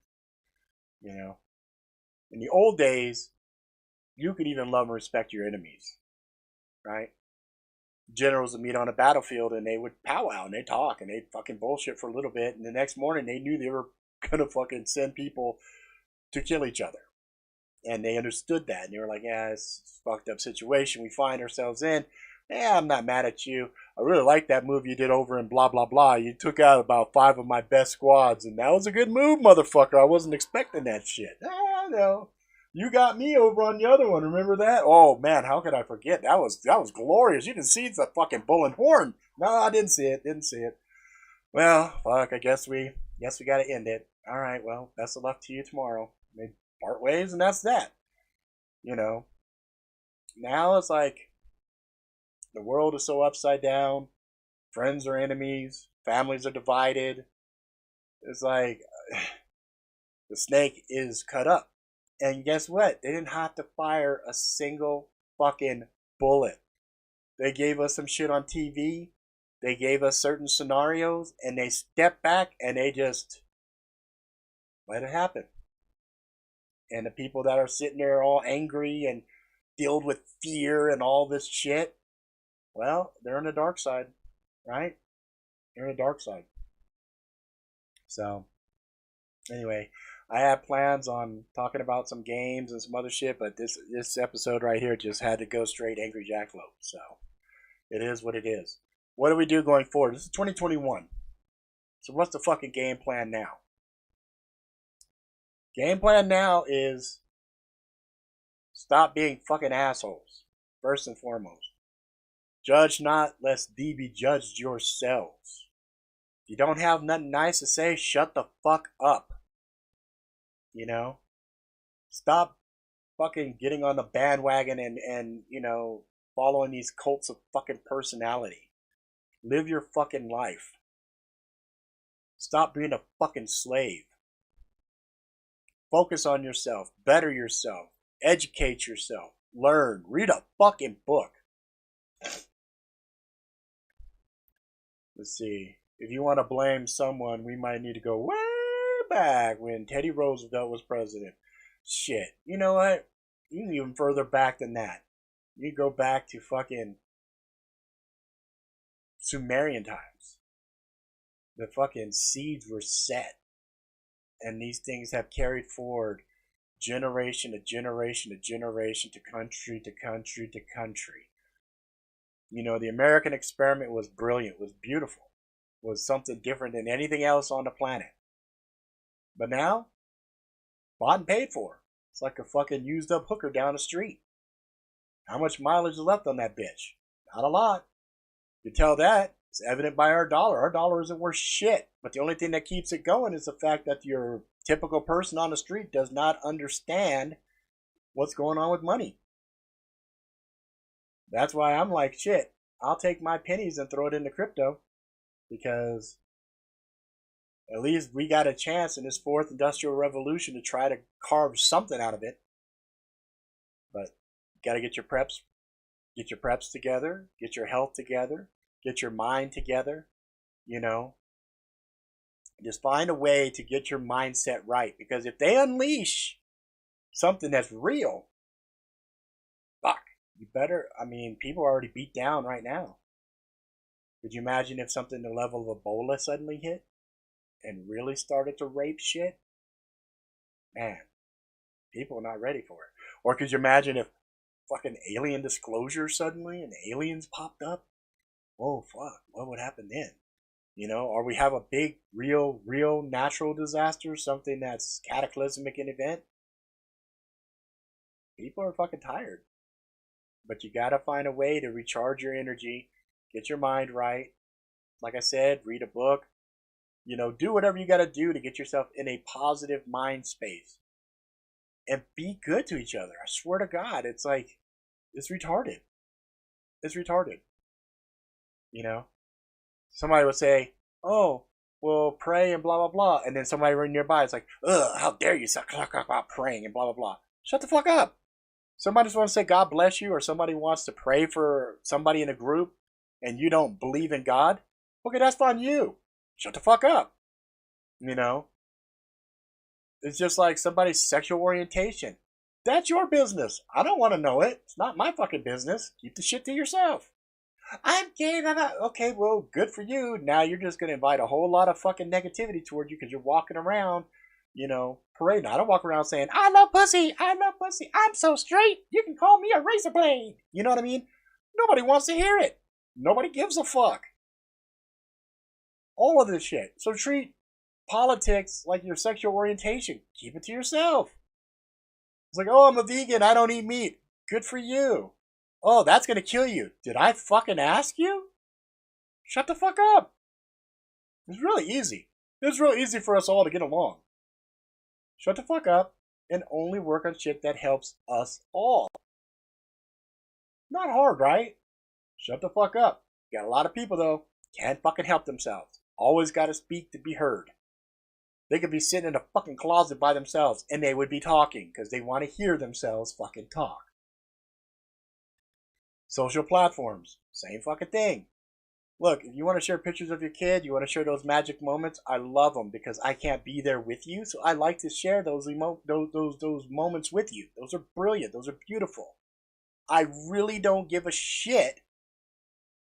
In the old days, you could even love and respect your enemies, right? Generals would meet on a battlefield and they would powwow and they'd talk and they'd fucking bullshit for a little bit. And the next morning they knew they were going to fucking send people to kill each other. And they understood that. And they were like, yeah, it's a fucked up situation we find ourselves in. Yeah, I'm not mad at you. I really like that move you did over in blah, blah, blah. You took out about 5 of my best squads. And that was a good move, motherfucker. I wasn't expecting that shit. No. You got me over on the other one. Remember that? Oh man, how could I forget? That was glorious. You didn't see the fucking bull and horn. No, I didn't see it. Well, fuck. I guess we got to end it. All right. Well, best of luck to you tomorrow. They part ways, and that's that. Now it's like the world is so upside down. Friends are enemies. Families are divided. It's like the snake is cut up. And guess what? They didn't have to fire a single fucking bullet. They gave us some shit on TV. They gave us certain scenarios. And they stepped back and they just let it happen. And the people that are sitting there all angry and filled with fear and all this shit, well, they're on the dark side, right? They're on the dark side. So, anyway, I have plans on talking about some games and some other shit, but this episode right here just had to go straight Angry Jackalope. So it is what it is. What do we do going forward? This is 2021. So what's the fucking game plan now? Game plan now is stop being fucking assholes. First and foremost. Judge not, lest thee be judged yourselves. If you don't have nothing nice to say, shut the fuck up. Stop fucking getting on the bandwagon and following these cults of fucking personality. Live your fucking life. Stop being a fucking slave. Focus on yourself. Better yourself. Educate yourself. Learn. Read a fucking book. Let's see. If you want to blame someone, we might need to go way back when Teddy Roosevelt was president. Shit. You know what? You can even further back than that. You go back to fucking Sumerian times. The fucking seeds were set. And these things have carried forward generation to generation to generation to country to country to country. The American experiment was brilliant, was beautiful, was something different than anything else on the planet. But now, bought and paid for. It's like a fucking used up hooker down the street. How much mileage is left on that bitch? Not a lot. You tell that It's evident by our dollar. Our dollar isn't worth shit. But the only thing that keeps it going is the fact that your typical person on the street does not understand what's going on with money. That's why I'm like, shit, I'll take my pennies and throw it into crypto, because at least we got a chance in this fourth industrial revolution to try to carve something out of it. But you got to get your preps together, get your health together, get your mind together, you know. Just find a way to get your mindset right, because if they unleash something that's real, fuck, you better, I mean, people are already beat down right now. Could you imagine if something the level of Ebola suddenly hit and really started to rape shit? Man, people are not ready for it. Or could you imagine if fucking alien disclosure suddenly and aliens popped up? Oh, fuck, what would happen then? You know, or we have a big, real natural disaster, something that's cataclysmic in event. People are fucking tired. But you gotta find a way to recharge your energy, get your mind right. Like I said, read a book. You know, do whatever you gotta do to get yourself in a positive mind space. And be good to each other. I swear to God, it's like, it's retarded. It's retarded. You know? Somebody would say, oh, well, pray and blah, blah, blah. And then somebody right nearby is like, ugh, how dare you talk about praying and blah, blah, blah. Shut the fuck up. Somebody just wants to say God bless you, or somebody wants to pray for somebody in a group and you don't believe in God. Okay, that's fine, you. Shut the fuck up. You know? It's just like somebody's sexual orientation. That's your business. I don't want to know it. It's not my fucking business. Keep the shit to yourself. I'm gay. Okay, well, good for you. Now you're just going to invite a whole lot of fucking negativity toward you because you're walking around, you know, parading. I don't walk around saying, I love pussy. I love pussy. I'm so straight. You can call me a razor blade. You know what I mean? Nobody wants to hear it. Nobody gives a fuck. All of this shit. So treat politics like your sexual orientation. Keep it to yourself. It's like, oh, I'm a vegan. I don't eat meat. Good for you. Oh, that's going to kill you. Did I fucking ask you? Shut the fuck up. It's really easy. It's real easy for us all to get along. Shut the fuck up and only work on shit that helps us all. Not hard, right? Shut the fuck up. Got a lot of people, though, can't fucking help themselves. Always got to speak to be heard. They could be sitting in a fucking closet by themselves and they would be talking because they want to hear themselves fucking talk. Social platforms, same fucking thing. Look, if you want to share pictures of your kid, you want to share those magic moments, I love them because I can't be there with you. So I like to share those moments with you. Those are brilliant. Those are beautiful. I really don't give a shit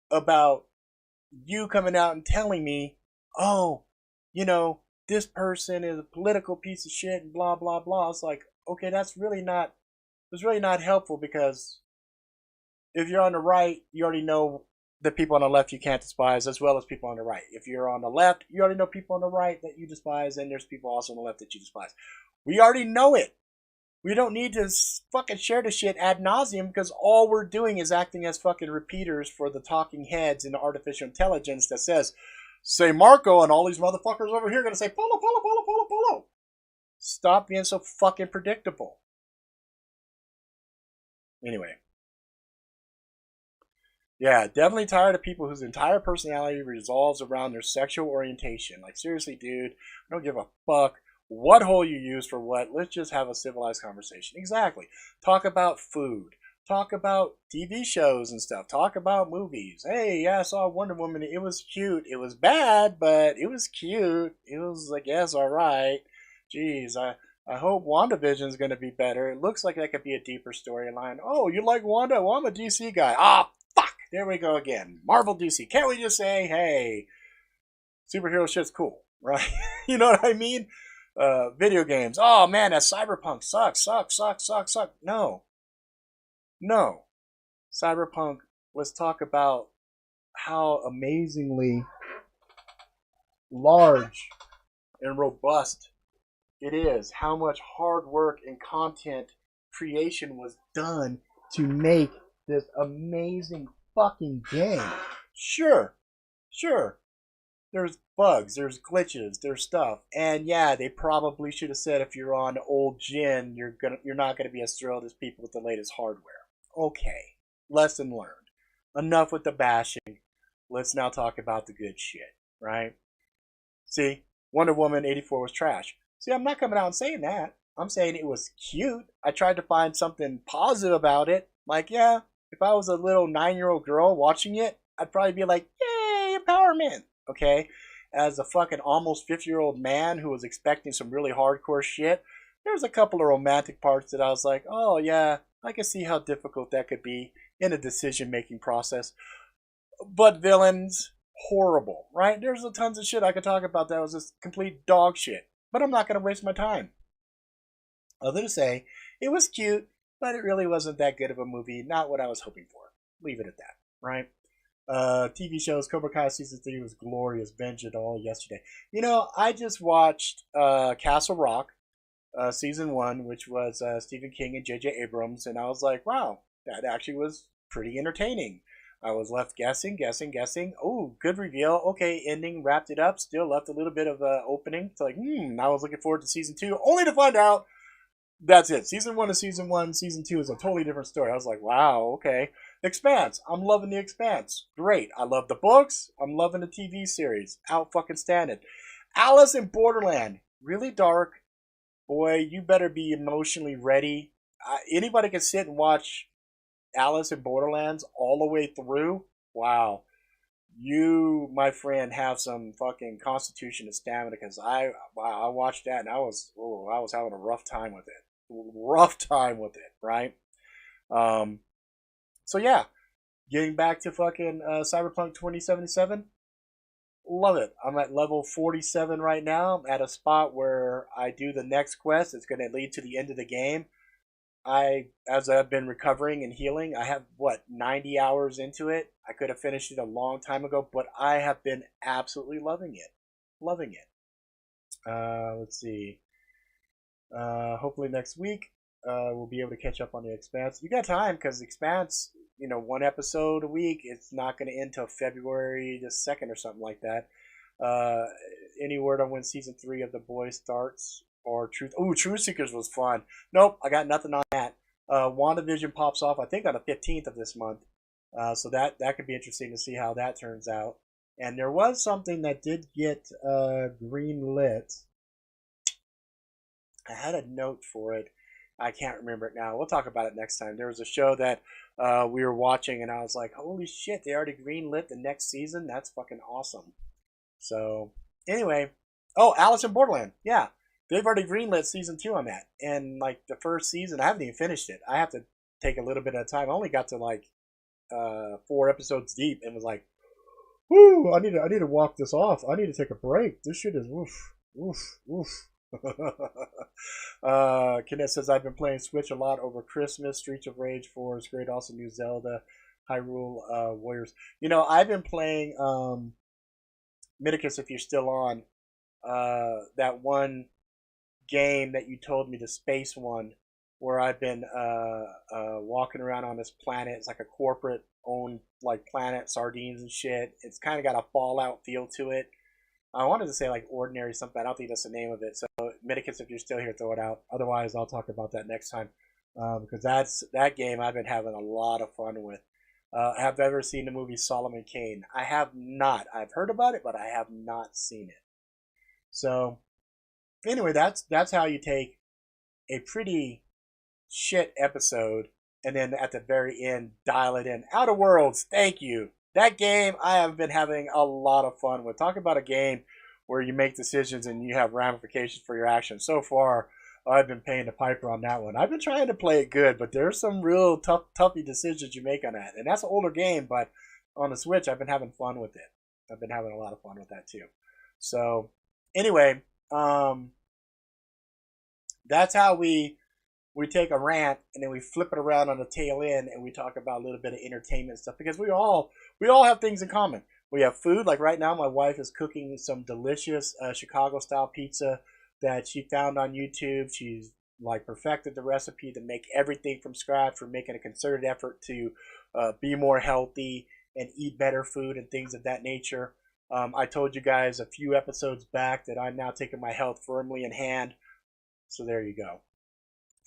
about you coming out and telling me, oh, you know, this person is a political piece of shit and blah, blah, blah. It's like, okay, that's really not helpful, because if you're on the right, you already know the people on the left you can't despise, as well as people on the right. If you're on the left, you already know people on the right that you despise, and there's people also on the left that you despise. We already know it. We don't need to fucking share the shit ad nauseum, because all we're doing is acting as fucking repeaters for the talking heads in the artificial intelligence that says, say Marco, and all these motherfuckers over here are going to say, Polo, Polo, Polo, Polo, Polo. Stop being so fucking predictable. Anyway. Yeah, definitely tired of people whose entire personality revolves around their sexual orientation. Like, seriously, dude, I don't give a fuck what hole you use for what. Let's just have a civilized conversation. Exactly. Talk about food. Talk about TV shows and stuff. Talk about movies. Hey, yeah, I saw Wonder Woman. It was cute. It was bad, but it was cute. It was, I guess, all right. Jeez, I hope WandaVision's going to be better. It looks like that could be a deeper storyline. Oh, you like Wanda? Well, I'm a DC guy. Ah, fuck. There we go again. Marvel, DC. Can't we just say, hey, superhero shit's cool, right? You know what I mean? Video games. Oh, man, that Cyberpunk sucks. No. Cyberpunk, let's talk about how amazingly large and robust it is. How much hard work and content creation was done to make this amazing fucking game. Sure, Sure, there's bugs, there's glitches, there's stuff, and yeah, they probably should have said if you're on old gen, you're not gonna be as thrilled as people with the latest hardware. Okay, lesson learned. Enough with the bashing. Let's now talk about the good shit, right? See, Wonder Woman 84 was trash. See, I'm not coming out and saying that. I'm saying it was cute. I tried to find something positive about it. Like, yeah, if I was a little 9-year-old girl watching it, I'd probably be like, yay, empowerment. Okay? As a fucking almost 50-year-old man who was expecting some really hardcore shit, there's a couple of romantic parts that I was like, oh, yeah, I can see how difficult that could be in a decision making process. But villains, horrible, right? There's a tons of shit I could talk about that was just complete dog shit. But I'm not going to waste my time. Other to say, it was cute, but it really wasn't that good of a movie. Not what I was hoping for. Leave it at that, right? TV shows, Cobra Kai season 3 was glorious. Binge it all yesterday. You know, I just watched Castle Rock season 1, which was Stephen King and J.J. Abrams, and I was like, wow, that actually was pretty entertaining. I was left guessing, guessing, guessing. Oh, good reveal. Okay, ending, wrapped it up. Still left a little bit of opening. It's like, I was looking forward to season 2, only to find out that's it. Season 1 is season 1. Season 2 is a totally different story. I was like, wow, okay. Expanse. I'm loving the Expanse. Great. I love the books. I'm loving the TV series. Out fucking standing. Alice in Borderland. Really dark. Boy, you better be emotionally ready. Anybody can sit and watch Alice in Borderlands all the way through. Wow. You, my friend, have some fucking constitution and stamina because I watched that and I was having a rough time with it. Rough time with it, right? Um, so yeah, getting back to fucking Cyberpunk 2077. Love it. I'm at level 47 right now. I'm at a spot where I do the next quest. It's going to lead to the end of the game. As I've been recovering and healing, I have 90 hours into it. I could have finished it a long time ago, but I have been absolutely loving it. Loving it. Let's see. Hopefully next week, we'll be able to catch up on the Expanse. You got time because Expanse, one episode a week. It's not going to end till February the 2nd or something like that. Any word on when season 3 of The Boys starts? Or Truth? Oh, Truth Seekers was fun. Nope, I got nothing on that. WandaVision pops off, I think, on the 15th of this month. So that could be interesting to see how that turns out. And there was something that did get green lit. I had a note for it. I can't remember it now. We'll talk about it next time. There was a show that we were watching, and I was like, holy shit, they already greenlit the next season? That's fucking awesome. So, anyway. Oh, Alice in Borderland. Yeah. They've already greenlit season 2 I'm at. And, like, the first season, I haven't even finished it. I have to take a little bit of time. I only got to, 4 episodes deep and was like, whoo, I need to walk this off. I need to take a break. This shit is woof, woof, woof. Kenneth says, I've been playing Switch a lot over Christmas. Streets of Rage 4 is great. Also, new Zelda, Hyrule Warriors. I've been playing Miticus, if you're still on, that one game that you told me, the space one, where I've been walking around on this planet. It's like a corporate owned planet, sardines and shit. It's kind of got a Fallout feel to it. I wanted to say ordinary something. I don't think that's the name of it. So Miticus, if you're still here, throw it out. Otherwise, I'll talk about that next time because that game I've been having a lot of fun with. Have you ever seen the movie Solomon Kane? I have not. I've heard about it, but I have not seen it. So anyway, that's how you take a pretty shit episode and then at the very end dial it in. Outer Worlds, thank you. That game I have been having a lot of fun with. Talk about a game where you make decisions and you have ramifications for your actions. So far, I've been paying the piper on that one. I've been trying to play it good, but there's some real toughy decisions you make on that. And that's an older game, but on the Switch, I've been having fun with it. I've been having a lot of fun with that too. So anyway, that's how we take a rant and then we flip it around on the tail end and we talk about a little bit of entertainment stuff because we all have things in common. We have food. Like right now, my wife is cooking some delicious Chicago style pizza that she found on YouTube. She's perfected the recipe to make everything from scratch. We're making a concerted effort to be more healthy and eat better food and things of that nature. I told you guys a few episodes back that I'm now taking my health firmly in hand. So there you go.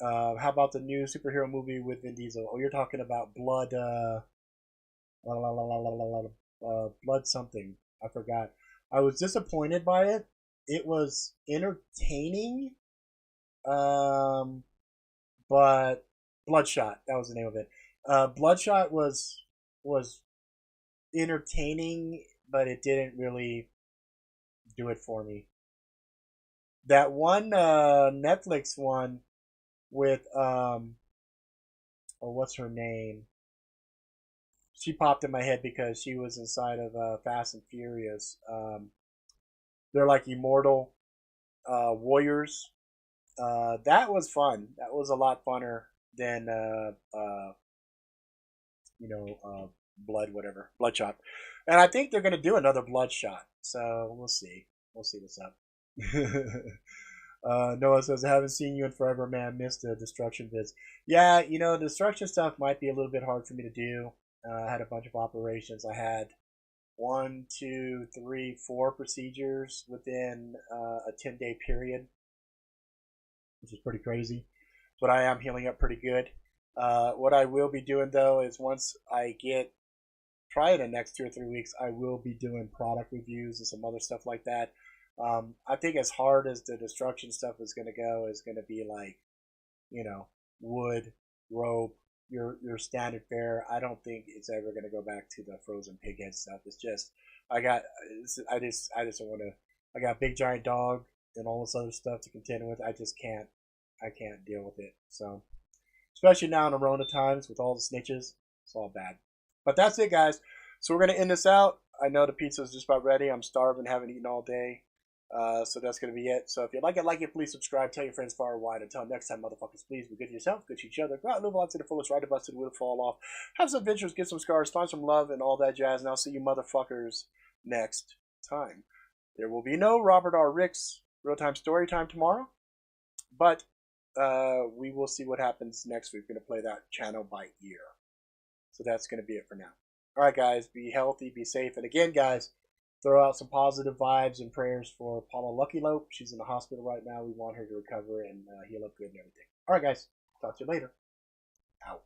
How about the new superhero movie with Vin Diesel? Oh, you're talking about Blood, Blood something. I forgot. I was disappointed by it. It was entertaining, um, but Bloodshot. That was the name of it. Bloodshot was entertaining, but it didn't really do it for me. That one Netflix one with oh, what's her name? She popped in my head because she was inside of Fast and Furious. They're like immortal warriors. That was fun. That was a lot funner than Blood, whatever, Bloodshot. And I think they're gonna do another Bloodshot. So we'll see. We'll see what's up. Noah says, I haven't seen you in forever, man. Missed the destruction vids. Yeah, the destruction stuff might be a little bit hard for me to do. I had a bunch of operations. I had 1, 2, 3, 4 procedures within a 10-day period, which is pretty crazy. But I am healing up pretty good. What I will be doing, though, is once I get, probably the next 2 or 3 weeks, I will be doing product reviews and some other stuff like that. I think as hard as the destruction stuff is going to go, is going to be like, wood, rope, your standard fare. I don't think it's ever going to go back to the frozen pig head stuff. It's just, I just don't want to. I got big giant dog and all this other stuff to contend with. I can't deal with it. So, especially now in the Rona times with all the snitches, it's all bad. But that's it, guys. So we're gonna end this out. I know the pizza is just about ready. I'm starving, haven't eaten all day. So that's going to be it. So if you like it, please subscribe, tell your friends far and wide. Until next time, motherfuckers, please be good to yourself, good to each other. Go out and live life to the fullest, ride a bus to the wheel fall off. Have some adventures, get some scars, find some love, and all that jazz. And I'll see you motherfuckers next time. There will be no Robert R. Ricks real-time story time tomorrow. But we will see what happens next week. We're going to play that channel by ear. So that's going to be it for now. All right, guys, be healthy, be safe. And again, guys, throw out some positive vibes and prayers for Paula Luckylope. She's in the hospital right now. We want her to recover and heal up good and everything. All right, guys. Talk to you later. Out.